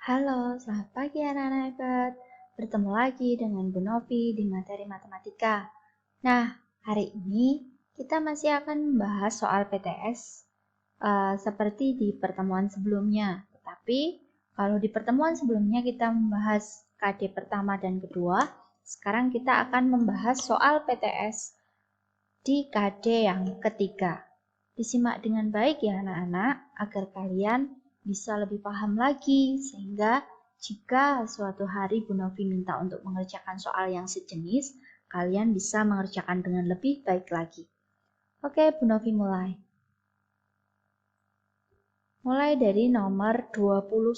Halo, selamat pagi anak-anak hebat. Bertemu lagi dengan Bu Novi di materi matematika. Nah, hari ini kita masih akan membahas soal PTS seperti di pertemuan sebelumnya. Tetapi kalau di pertemuan sebelumnya kita membahas KD pertama dan kedua, sekarang kita akan membahas soal PTS di KD yang ketiga. Disimak dengan baik ya anak-anak, agar kalian bisa lebih paham lagi, sehingga jika suatu hari Bu Novi minta untuk mengerjakan soal yang sejenis, kalian bisa mengerjakan dengan lebih baik lagi. Oke, Bu Novi mulai. Mulai dari nomor 21.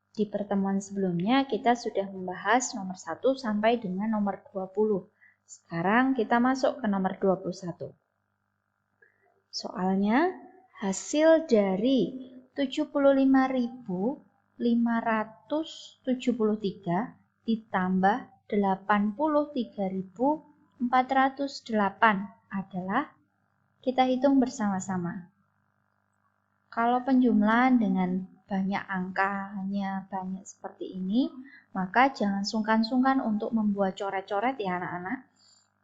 Di pertemuan sebelumnya kita sudah membahas nomor 1 sampai dengan nomor 20. Sekarang kita masuk ke nomor 21. Soalnya, hasil dari 75.573 ditambah 83.408 adalah, kita hitung bersama-sama. Kalau penjumlahan dengan banyak angkanya, banyak seperti ini, maka jangan sungkan-sungkan untuk membuat coret-coret ya anak-anak.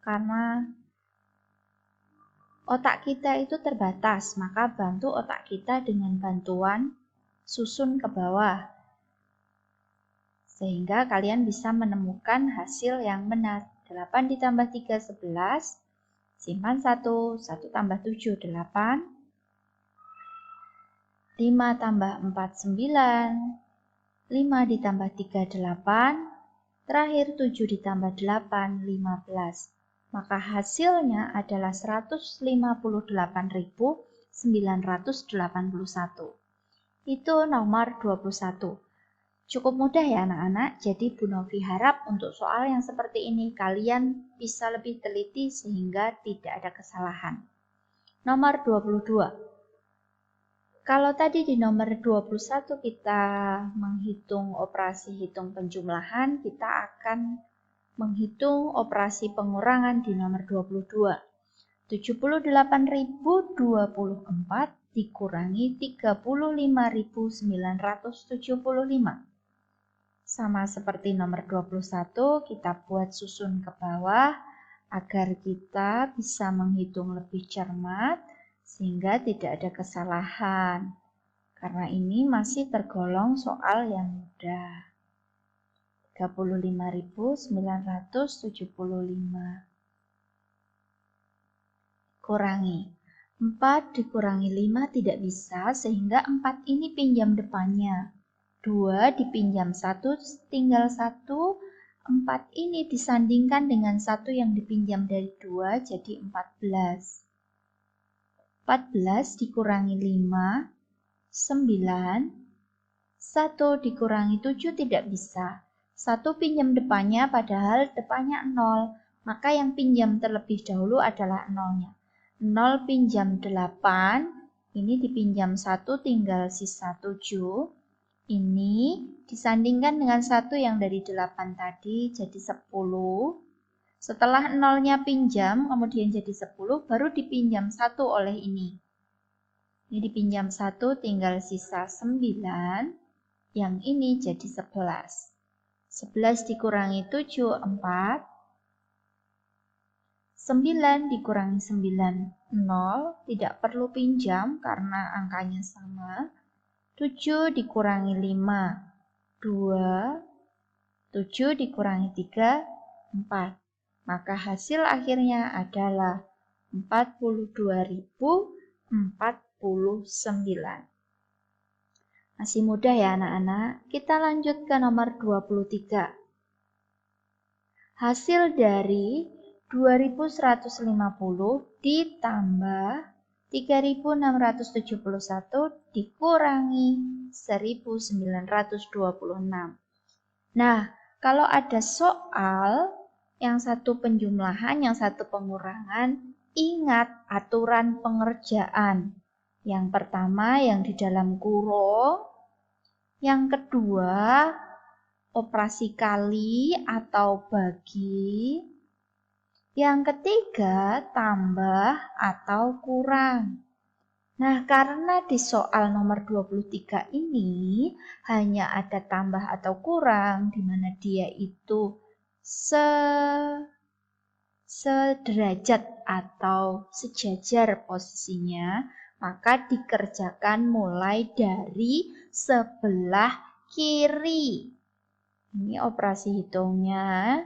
Karena otak kita itu terbatas, maka bantu otak kita dengan bantuan susun ke bawah. Sehingga kalian bisa menemukan hasil yang benar. 8 ditambah 3, 11. Simpan 1, 1 tambah 7, 8. 5 tambah 4, 9. 5 ditambah 3, 8. Terakhir 7 ditambah 8, 15. Maka hasilnya adalah 158.981. Itu nomor 21. Cukup mudah ya anak-anak, jadi Bu Novi harap untuk soal yang seperti ini kalian bisa lebih teliti sehingga tidak ada kesalahan. Nomor 22. Kalau tadi di nomor 21 kita menghitung operasi hitung penjumlahan, kita akan menghitung operasi pengurangan di nomor 22. 78.024 dikurangi 35.975. Sama seperti nomor 21, kita buat susun ke bawah agar kita bisa menghitung lebih cermat sehingga tidak ada kesalahan. Karena ini masih tergolong soal yang mudah. 35.975 kurangi 4 dikurangi 5 tidak bisa, sehingga 4 ini pinjam depannya. 2 dipinjam 1 tinggal 1. 4 ini disandingkan dengan 1 yang dipinjam dari 2 jadi 14. 14 dikurangi 5, 9. 1 dikurangi 7 tidak bisa. 1 pinjam depannya padahal depannya 0. Maka yang pinjam terlebih dahulu adalah 0-nya. 0 pinjam 8. Ini dipinjam 1 tinggal sisa 7. Ini disandingkan dengan 1 yang dari 8 tadi jadi 10. Setelah 0-nya pinjam kemudian jadi 10 baru dipinjam 1 oleh ini. Ini dipinjam 1 tinggal sisa 9. Yang ini jadi 11. 11 dikurangi 7, 4. 9 dikurangi 9, 0. Tidak perlu pinjam karena angkanya sama. 7 dikurangi 5, 2. 7 dikurangi 3, 4. Maka hasil akhirnya adalah 42.049. Masih mudah ya anak-anak. Kita lanjut ke nomor 23. Hasil dari 2.150 ditambah 3.671 dikurangi 1.926. Nah, kalau ada soal yang satu penjumlahan, yang satu pengurangan, ingat aturan pengerjaan. Yang pertama yang di dalam kurung, yang kedua operasi kali atau bagi, yang ketiga tambah atau kurang. Nah, karena di soal nomor 23 ini hanya ada tambah atau kurang, di mana dia itu sederajat atau sejajar posisinya, maka dikerjakan mulai dari sebelah kiri. Ini operasi hitungnya,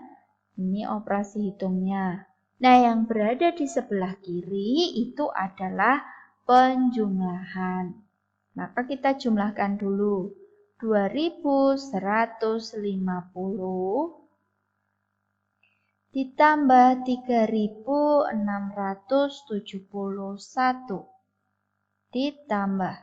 ini operasi hitungnya. Nah, yang berada di sebelah kiri itu adalah penjumlahan. Maka kita jumlahkan dulu. 2150 ditambah 3671 ditambah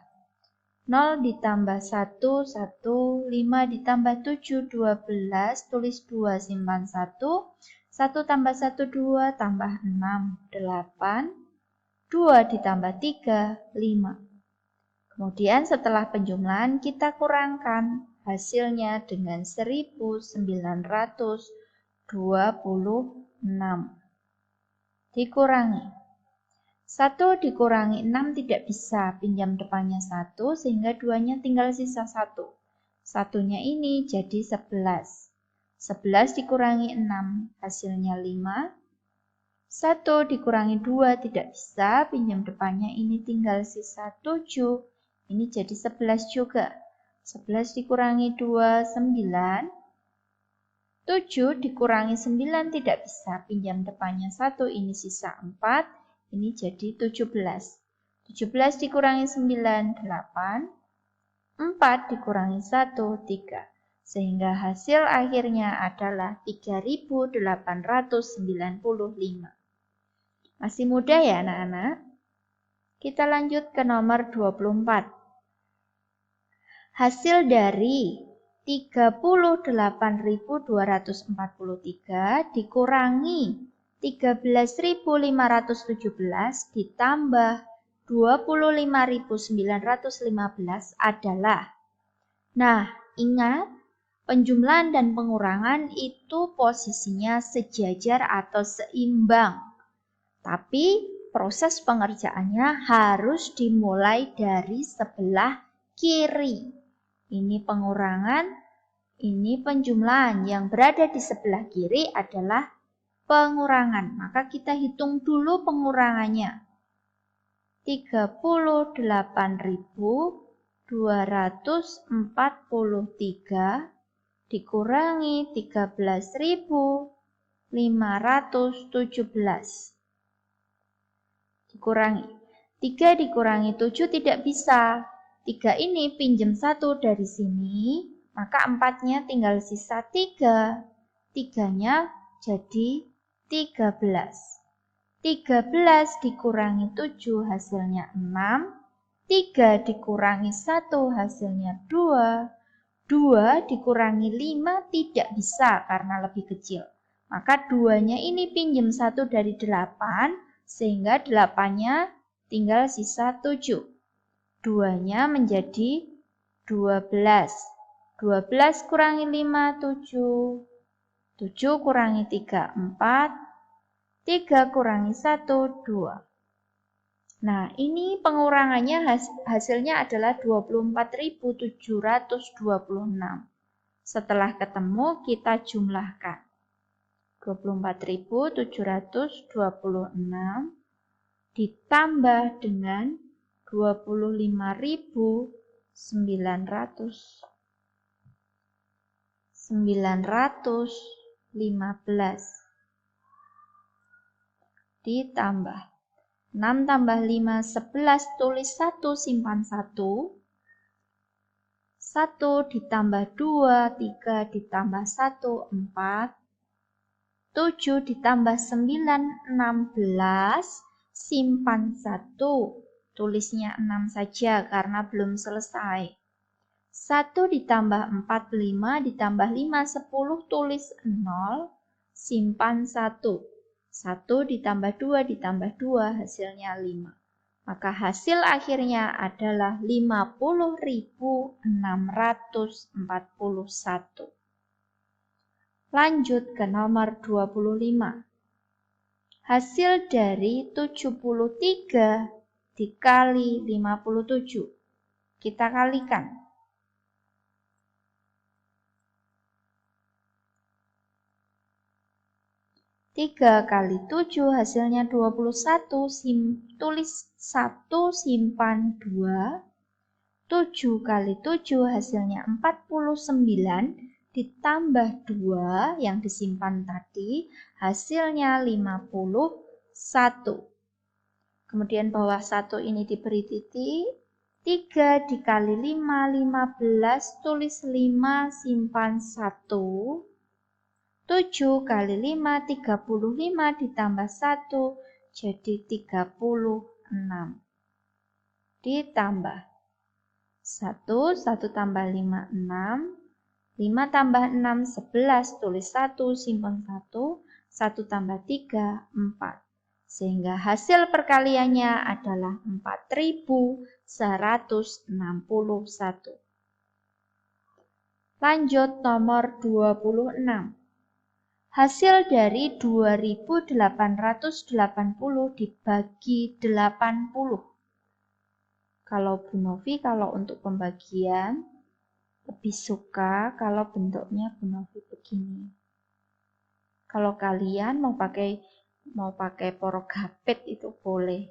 0 ditambah 1, 1, 5 ditambah 7, 12, tulis 2 simpan 1, 1 tambah 1, 2 tambah 6, 8, 2 ditambah 3, 5. Kemudian setelah penjumlahan kita kurangkan hasilnya dengan 1926. Dikurangi. 1 dikurangi 6 tidak bisa, pinjam depannya 1 sehingga 2-nya tinggal sisa 1. Satunya ini jadi 11. 11 dikurangi 6 hasilnya 5. 1 dikurangi 2 tidak bisa, pinjam depannya ini tinggal sisa 7. Ini jadi 11 juga. 11 dikurangi 2, 9. 7 dikurangi 9 tidak bisa, pinjam depannya 1, ini sisa 4. Ini jadi 17. 17 dikurangi 9, 8. 4 dikurangi 1, 3. Sehingga hasil akhirnya adalah 3895. Masih mudah ya anak-anak? Kita lanjut ke nomor 24. Hasil dari 38.243 dikurangi 13.517 ditambah 25.915 adalah. Nah, ingat penjumlahan dan pengurangan itu posisinya sejajar atau seimbang. Tapi proses pengerjaannya harus dimulai dari sebelah kiri. Ini pengurangan, ini penjumlahan. Yang berada di sebelah kiri adalah pengurangan. Maka kita hitung dulu pengurangannya. 38.243 dikurangi 13.517. Dikurangi. 3 dikurangi 7 tidak bisa. 3 ini pinjam 1 dari sini, maka 4-nya tinggal sisa 3. 3-nya jadi 13. 13 dikurangi 7 hasilnya 6. 3 dikurangi 1 hasilnya 2. 2 dikurangi 5 tidak bisa karena lebih kecil. Maka 2-nya ini pinjam 1 dari 8, sehingga 8-nya tinggal sisa 7. 2-nya menjadi 12. 12 kurangi 5, 7. 7 kurangi 3, 4. 3 kurangi 1, 2. Nah, ini pengurangannya hasilnya adalah 24.726. Setelah ketemu, kita jumlahkan. 24.726 ditambah dengan 25.915 ditambah 6 tambah 5, 11, tulis 1, simpan 1. 1 ditambah 2, 3 ditambah 1, 4. 7 ditambah 9, 16, simpan 1. Tulisnya 6 saja karena belum selesai. 1 ditambah 4, 5 ditambah 5, 10, tulis 0, simpan 1. 1 ditambah 2 ditambah 2 hasilnya 5. Maka hasil akhirnya adalah 50.641. Lanjut ke nomor 25. Hasil dari 73 dikali 57. Kita kalikan. 3 kali 7 hasilnya 21, tulis 1 simpan 2. 7 kali 7 hasilnya 49, ditambah 2 yang disimpan tadi, hasilnya 51. Kemudian bawah 1 ini diberi titik, 3 dikali 5, 15, tulis 5 simpan 1. 7 kali 5, 35 ditambah 1, jadi 36. Ditambah 1, 1 tambah 5, 6. 5 tambah 6, 11, tulis 1, simpan 1. 1 tambah 3, 4. Sehingga hasil perkaliannya adalah 4161. Lanjut nomor 26. Hasil dari 2880 dibagi 80. Kalau Bu Novi, kalau untuk pembagian, lebih suka kalau bentuknya Bu Novi begini. Kalau kalian mau pakai porogapet itu boleh.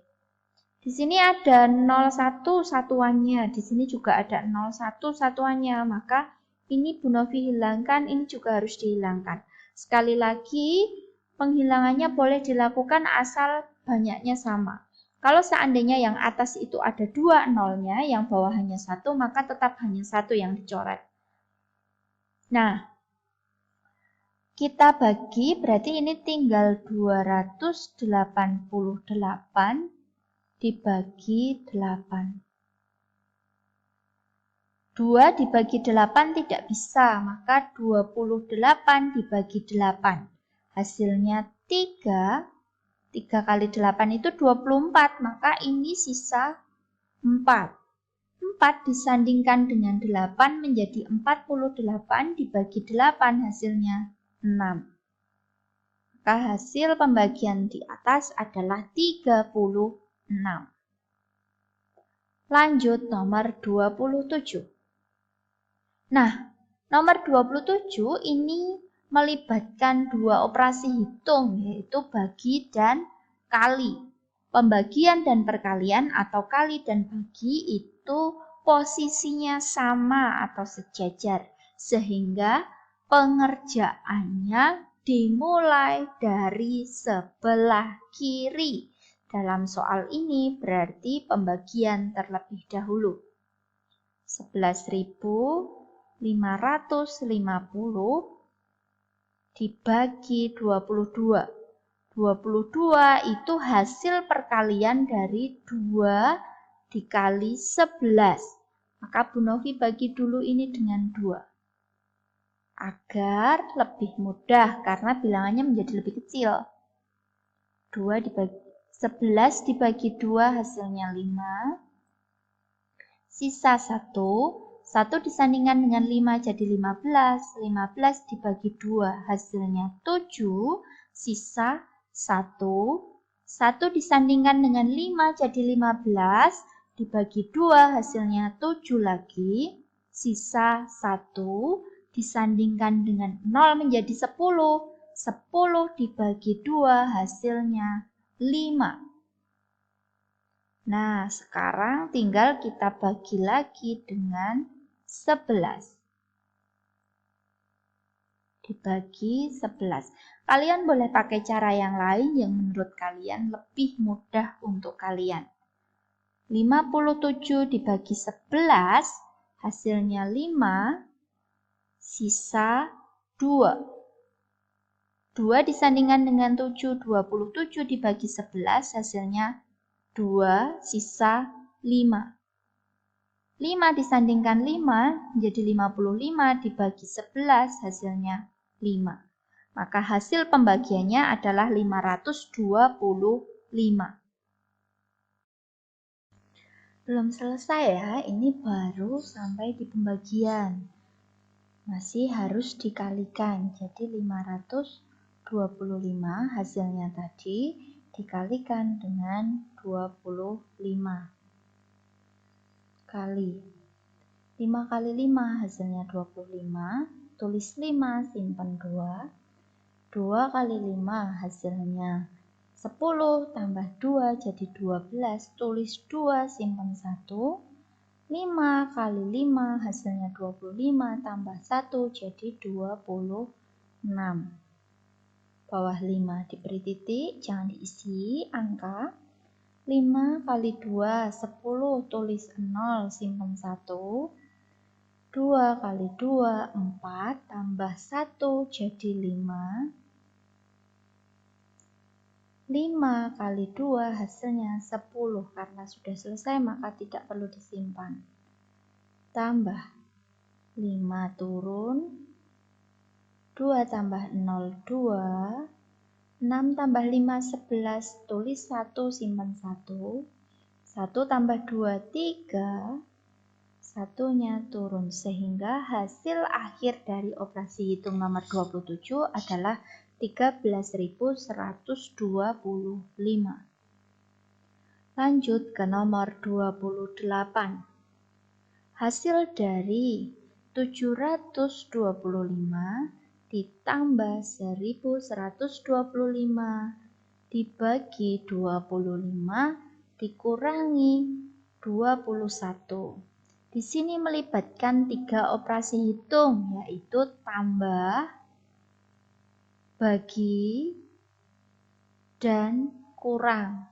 Di sini ada 01 satuannya, di sini juga ada 01 satuannya, maka ini Bu Novi hilangkan, ini juga harus dihilangkan. Sekali lagi, penghilangannya boleh dilakukan asal banyaknya sama. Kalau seandainya yang atas itu ada 2 nolnya, yang bawah hanya 1, maka tetap hanya 1 yang dicoret. Nah, kita bagi, berarti ini tinggal 288 dibagi 8. 2 dibagi 8 tidak bisa, maka 28 dibagi 8. Hasilnya 3. 3 kali 8 itu 24, maka ini sisa 4. 4 disandingkan dengan 8 menjadi 48 dibagi 8, hasilnya 6. Maka hasil pembagian di atas adalah 36. Lanjut nomor 27. Nah, nomor 27 ini melibatkan 2 operasi hitung, yaitu bagi dan kali. Pembagian dan perkalian atau kali dan bagi itu posisinya sama atau sejajar, sehingga pengerjaannya dimulai dari sebelah kiri. Dalam soal ini berarti pembagian terlebih dahulu. 11.550 dibagi 22. 22 itu hasil perkalian dari 2 dikali 11. Maka Bu Novi bagi dulu ini dengan 2. Agar lebih mudah karena bilangannya menjadi lebih kecil. 11 dibagi 2 hasilnya 5. Sisa 1. 1 disandingkan dengan 5 jadi 15. 15 dibagi 2 hasilnya 7. Sisa 1. 1 disandingkan dengan 5 jadi 15. Dibagi 2 hasilnya 7 lagi. Sisa 1. Disandingkan dengan 0 menjadi 10. 10 dibagi 2 hasilnya 5. Nah, sekarang tinggal kita bagi lagi dengan 11. Dibagi 11. Kalian boleh pakai cara yang lain yang menurut kalian lebih mudah untuk kalian. 57 dibagi 11, hasilnya 5, sisa 2. 2 disandingkan dengan 7, 27 dibagi 11, hasilnya 2, sisa 5. 5 disandingkan 5 menjadi 55 dibagi 11 hasilnya 5. Maka hasil pembagiannya adalah 525. Belum selesai ya, ini baru sampai di pembagian. Masih harus dikalikan, jadi 525 hasilnya tadi dikalikan dengan 25 kali 5 kali 5 hasilnya 25, tulis 5 simpan 2, 2 kali 5 hasilnya 10 tambah 2 jadi 12, tulis 2 simpan 1, 5 kali 5 hasilnya 25 tambah 1 jadi 26. Bawah 5 diberi titik, jangan diisi angka. 5 kali 2, 10, tulis 0, simpan 1. 2 kali 2, 4, tambah 1 jadi 5. 5 kali 2 hasilnya 10, karena sudah selesai maka tidak perlu disimpan. Tambah 5 turun, 2 tambah 0, 2, 6 tambah 5, 11, tulis 1, simpan 1, 1 tambah 2, 3, satunya turun, sehingga hasil akhir dari operasi hitung nomor 27 adalah 13.125. Lanjut ke nomor 28. Hasil dari 725 ditambah 1125 dibagi 25 dikurangi 21. Di sini melibatkan 3 operasi hitung, yaitu tambah, bagi, dan kurang.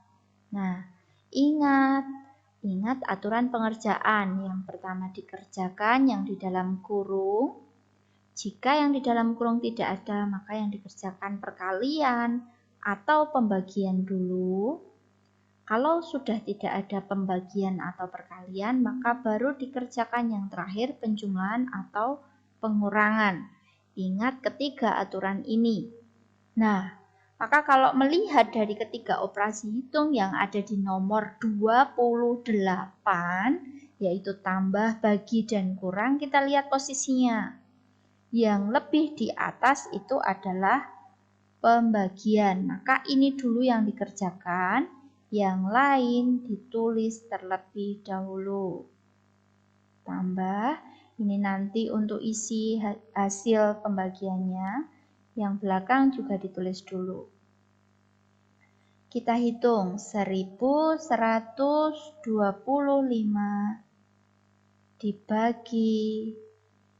Nah, ingat aturan pengerjaan. Yang pertama dikerjakan yang di dalam kurung. Jika yang di dalam kurung tidak ada, maka yang dikerjakan perkalian atau pembagian dulu. Kalau sudah tidak ada pembagian atau perkalian, maka baru dikerjakan yang terakhir penjumlahan atau pengurangan. Ingat ketiga aturan ini. Nah, maka kalau melihat dari ketiga operasi hitung yang ada di nomor 28, yaitu tambah, bagi, dan kurang, kita lihat posisinya. Yang lebih di atas itu adalah pembagian. Maka ini dulu yang dikerjakan, yang lain ditulis terlebih dahulu. Tambah, ini nanti untuk isi hasil pembagiannya. Yang belakang juga ditulis dulu. Kita hitung 1125 dibagi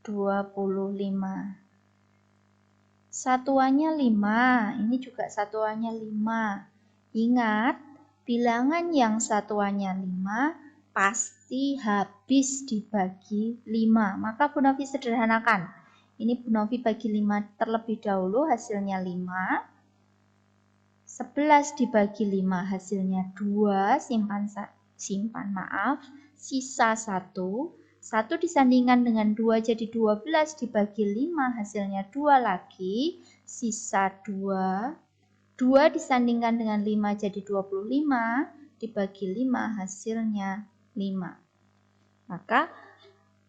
25. Satuannya 5, ini juga satuannya 5. Ingat, bilangan yang satuannya 5 pasti habis dibagi 5. Maka Bu Novi sederhanakan. Ini Bu Novi bagi 5 terlebih dahulu, hasilnya 5. 11 dibagi 5 hasilnya 2, simpan maaf, sisa 1. 1 disandingkan dengan 2 jadi 12, dibagi 5 hasilnya 2 lagi, sisa 2. 2 disandingkan dengan 5 jadi 25, dibagi 5 hasilnya 5. Maka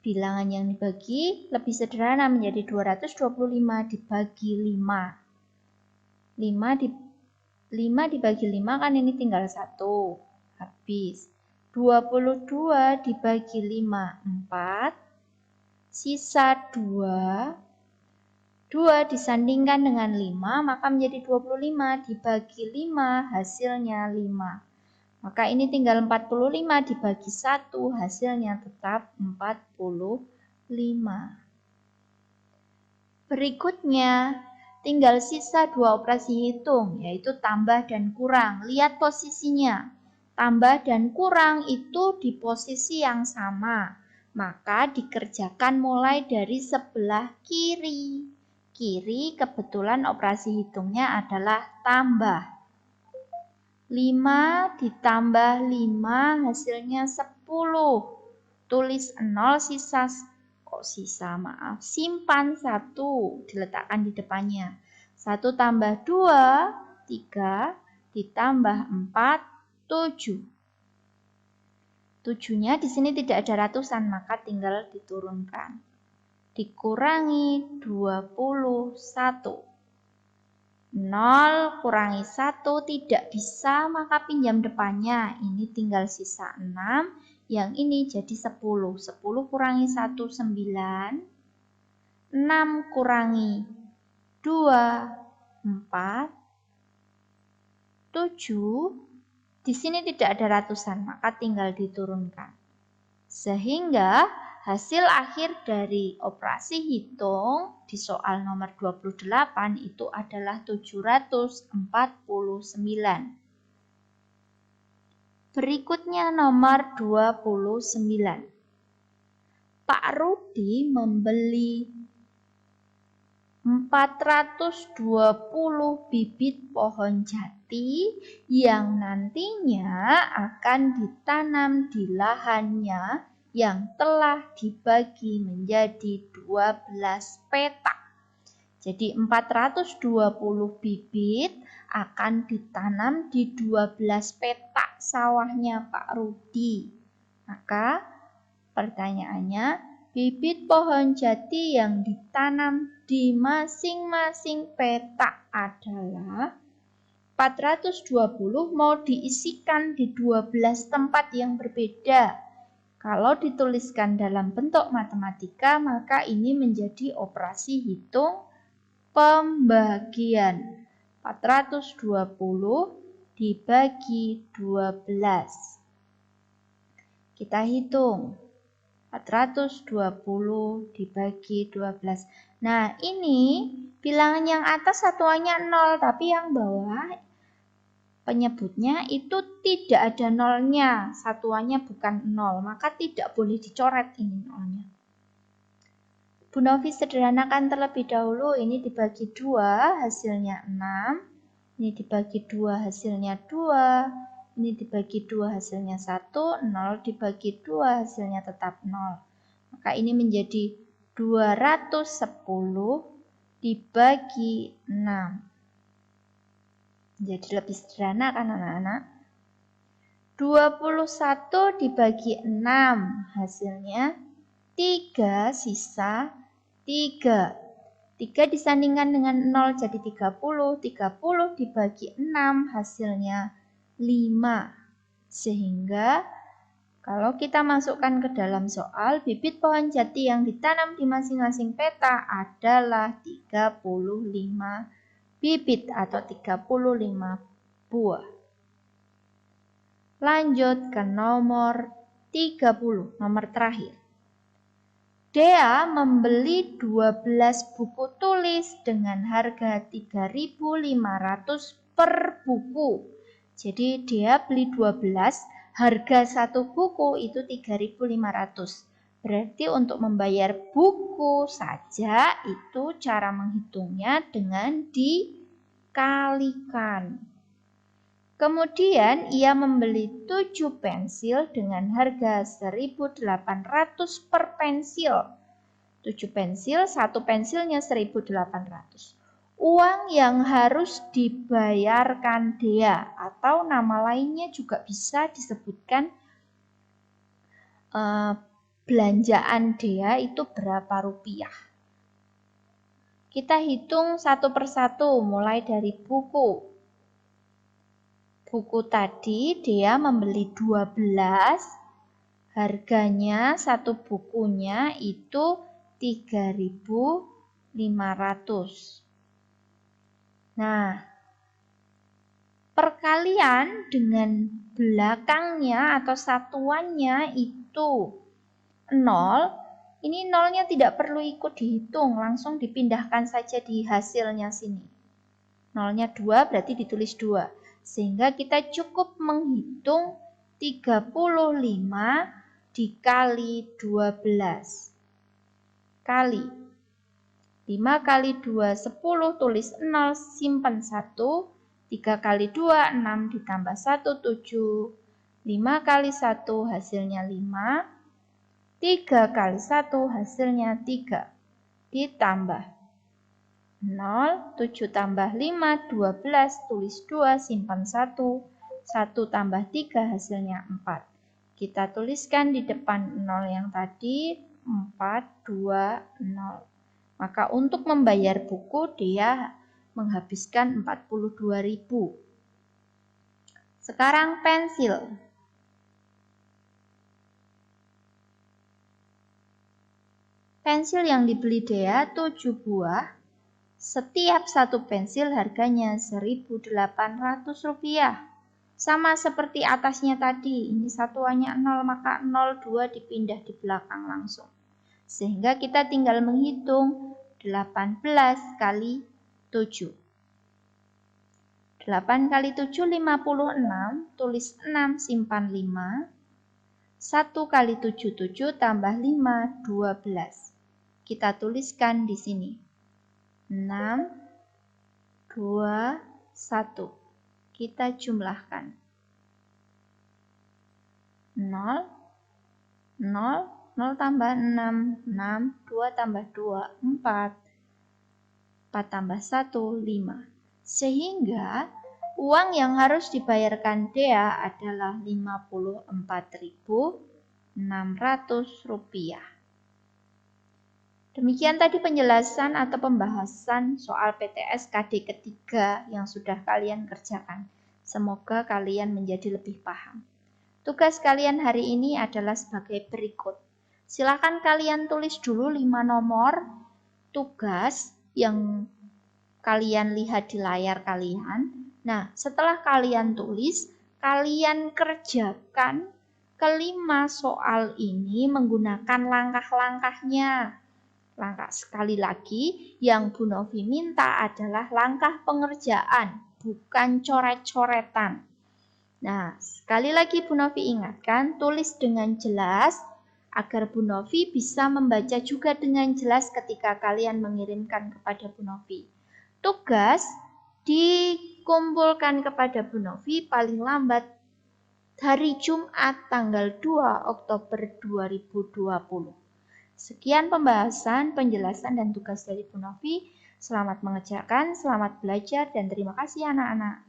bilangan yang dibagi lebih sederhana menjadi 225 dibagi 5. 5 dibagi 5 kan ini tinggal 1, habis. 22 dibagi 5, 4, sisa 2, 2 disandingkan dengan 5, maka menjadi 25, dibagi 5, hasilnya 5. Maka ini tinggal 45 dibagi 1, hasilnya tetap 45. Berikutnya, tinggal sisa 2 operasi hitung, yaitu tambah dan kurang. Lihat posisinya. Tambah dan kurang itu di posisi yang sama, maka dikerjakan mulai dari sebelah kiri. Kiri kebetulan operasi hitungnya adalah tambah. 5 ditambah 5 hasilnya 10. Tulis 0 simpan 1, diletakkan di depannya. 1 tambah 2, 3, ditambah 4, 7. 7-nya di sini tidak ada ratusan, maka tinggal diturunkan. Dikurangi 21. 0 kurangi 1 tidak bisa, maka pinjam depannya. Ini tinggal sisa 6. Yang ini jadi 10. 10 kurangi 1, 9. 6 kurangi 2, 4. 7. Di sini tidak ada ratusan, maka tinggal diturunkan. Sehingga hasil akhir dari operasi hitung di soal nomor 28 itu adalah 749. Berikutnya nomor 29. Pak Rudi membeli 420 bibit pohon jati yang nantinya akan ditanam di lahannya yang telah dibagi menjadi 12 petak. Jadi 420 bibit akan ditanam di 12 petak sawahnya Pak Rudi. Maka pertanyaannya, bibit pohon jati yang ditanam di masing-masing petak adalah 420 mau diisikan di 12 tempat yang berbeda. Kalau dituliskan dalam bentuk matematika, maka ini menjadi operasi hitung pembagian. 420 dibagi 12. Kita hitung. 420 dibagi 12. Nah, ini bilangan yang atas satuannya 0, tapi yang bawah penyebutnya itu tidak ada nolnya, satuannya bukan 0, maka tidak boleh dicoret ini nolnya. Bu Novi sederhanakan terlebih dahulu, ini dibagi 2 hasilnya 6, ini dibagi 2 hasilnya 2, ini dibagi 2 hasilnya 1, 0 dibagi 2 hasilnya tetap 0. Maka ini menjadi 210 dibagi 6. Jadi lebih sederhana kan anak-anak? 21 dibagi 6 hasilnya 3 sisa 3. 3 disandingkan dengan 0 jadi 30. 30 dibagi 6 hasilnya 5. Sehingga kalau kita masukkan ke dalam soal, bibit pohon jati yang ditanam di masing-masing peta adalah 35 bibit atau 35 buah. Lanjut ke nomor 30, nomor terakhir. Dea membeli 12 buku tulis dengan harga 3.500 per buku. Jadi Dea beli 12, harga satu buku itu 3.500. Berarti untuk membayar buku saja itu cara menghitungnya dengan dikalikan. Kemudian ia membeli 7 pensil dengan harga 1.800 per pensil. 7 pensil, satu pensilnya 1.800. Uang yang harus dibayarkan Dea atau nama lainnya juga bisa disebutkan belanjaan Dea itu berapa rupiah. Kita hitung satu persatu mulai dari buku. Buku tadi Dea membeli 12, harganya satu bukunya itu 3.500. Nah, perkalian dengan belakangnya atau satuannya itu 0, ini nolnya tidak perlu ikut dihitung, langsung dipindahkan saja di hasilnya sini. Nolnya 2 berarti ditulis 2. Sehingga kita cukup menghitung 35 dikali 12. Kali 5 kali 2, 10, tulis 0, simpan 1. 3 kali 2, 6, ditambah 1, 7. 5 kali 1 hasilnya 5. 3 kali 1 hasilnya 3. Ditambah 0, 7 tambah 5, 12, tulis 2, simpan 1. 1 tambah 3 hasilnya 4. Kita tuliskan di depan 0 yang tadi, 4, 2, 0. Maka untuk membayar buku dia menghabiskan 42.000. Sekarang pensil. Pensil yang dibeli Dea 7 buah. Setiap satu pensil harganya Rp1.800. Sama seperti atasnya tadi, ini satuannya 0, maka 02 dipindah di belakang langsung. Sehingga kita tinggal menghitung 18 kali 7. 8 kali 7, 56, tulis 6, simpan 5. 1 kali 7, 7 tambah 5, 12. Kita tuliskan di sini. 6, 2, 1. Kita jumlahkan. 0, 0, 0 tambah 6, 6, 2 tambah 2, 4. 4 tambah 1, 5. Sehingga uang yang harus dibayarkan Dea adalah Rp54.600. Demikian tadi penjelasan atau pembahasan soal PTS KD ketiga yang sudah kalian kerjakan. Semoga kalian menjadi lebih paham. Tugas kalian hari ini adalah sebagai berikut. Silakan kalian tulis dulu 5 nomor tugas yang kalian lihat di layar kalian. Nah, setelah kalian tulis, kalian kerjakan kelima soal ini menggunakan langkah-langkahnya. Langkah sekali lagi, yang Bu Novi minta adalah langkah pengerjaan, bukan coret-coretan. Nah, sekali lagi Bu Novi ingatkan, tulis dengan jelas agar Bu Novi bisa membaca juga dengan jelas ketika kalian mengirimkan kepada Bu Novi. Tugas dikumpulkan kepada Bu Novi paling lambat hari Jumat tanggal 2 Oktober 2020. Sekian pembahasan, penjelasan, dan tugas dari Bu Novi. Selamat mengerjakan, selamat belajar, dan terima kasih anak-anak.